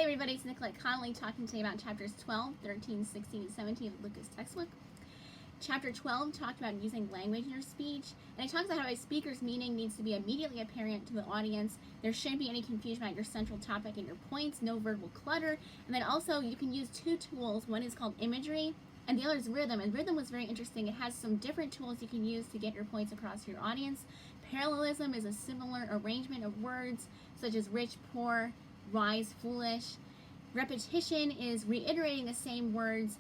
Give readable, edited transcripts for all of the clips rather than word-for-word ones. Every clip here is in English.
Hey everybody, it's Nicolette Connolly talking today about chapters 12, 13, 16, and 17 of the Lucas textbook. Chapter 12 talked about using language in your speech, and it talks about how a speaker's meaning needs to be immediately apparent to the audience. There shouldn't be any confusion about your central topic and your points, no verbal clutter. And then also you can use two tools. One is called imagery, and the other is rhythm. And rhythm was very interesting. It has some different tools you can use to get your points across to your audience. Parallelism is a similar arrangement of words, such as rich, poor, wise, foolish. Repetition is reiterating the same words.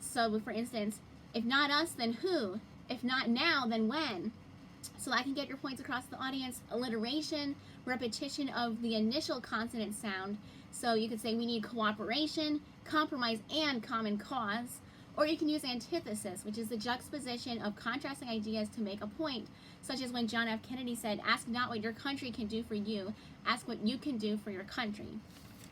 So, for instance, if not us, then who? If not now, then when? So that can get your points across the audience. Alliteration, repetition of the initial consonant sound. So you could say we need cooperation, compromise, and common cause. Or you can use antithesis, which is the juxtaposition of contrasting ideas to make a point, such as when John F. Kennedy said, "Ask not what your country can do for you, ask what you can do for your country."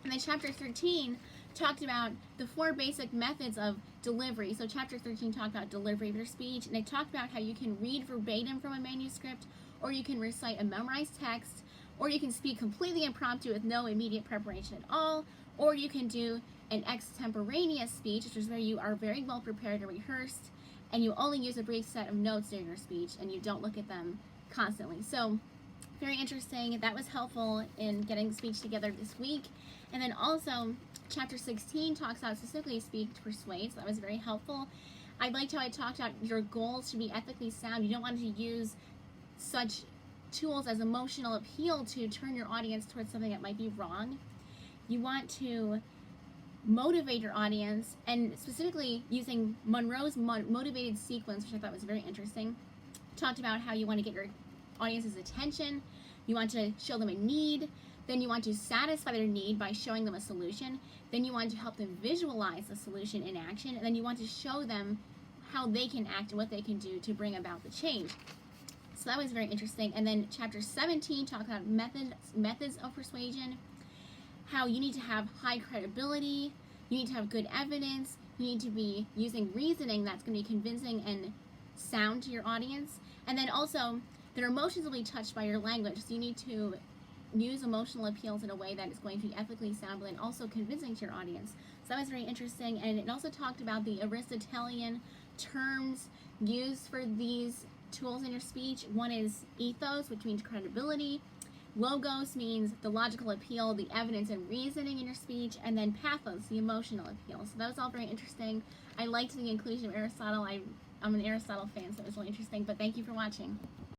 And then chapter 13 talked about the four basic methods of delivery. So chapter 13 talked about delivery of your speech, and it talked about how you can read verbatim from a manuscript, or you can recite a memorized text, or you can speak completely impromptu with no immediate preparation at all, or you can do an extemporaneous speech, which is where you are very well prepared and rehearsed, and you only use a brief set of notes during your speech, and you don't look at them constantly. So very interesting. That was helpful in getting the speech together this week. And then also, chapter 16 talks about specifically speak to persuade, so that was very helpful. I liked how I talked about your goals to be ethically sound. You don't want to use such tools as emotional appeal to turn your audience towards something that might be wrong. You want to motivate your audience, and specifically using Monroe's motivated sequence, which I thought was very interesting. Talked about how you want to get your audience's attention, you want to show them a need, then you want to satisfy their need by showing them a solution, then you want to help them visualize the solution in action, and then you want to show them how they can act and what they can do to bring about the change. So that was very interesting. And then chapter 17 talked about methods of persuasion, how you need to have high credibility, you need to have good evidence, you need to be using reasoning that's going to be convincing and sound to your audience, and then also their emotions will be touched by your language, so you need to use emotional appeals in a way that is going to be ethically sound and also convincing to your audience. So that was very interesting. And it also talked about the Aristotelian terms used for these tools in your speech. One is ethos, which means credibility. Logos means the logical appeal, the evidence and reasoning in your speech, and then pathos, the emotional appeal. So that was all very interesting. I liked the inclusion of Aristotle. I'm an Aristotle fan, so it was really interesting, but thank you for watching.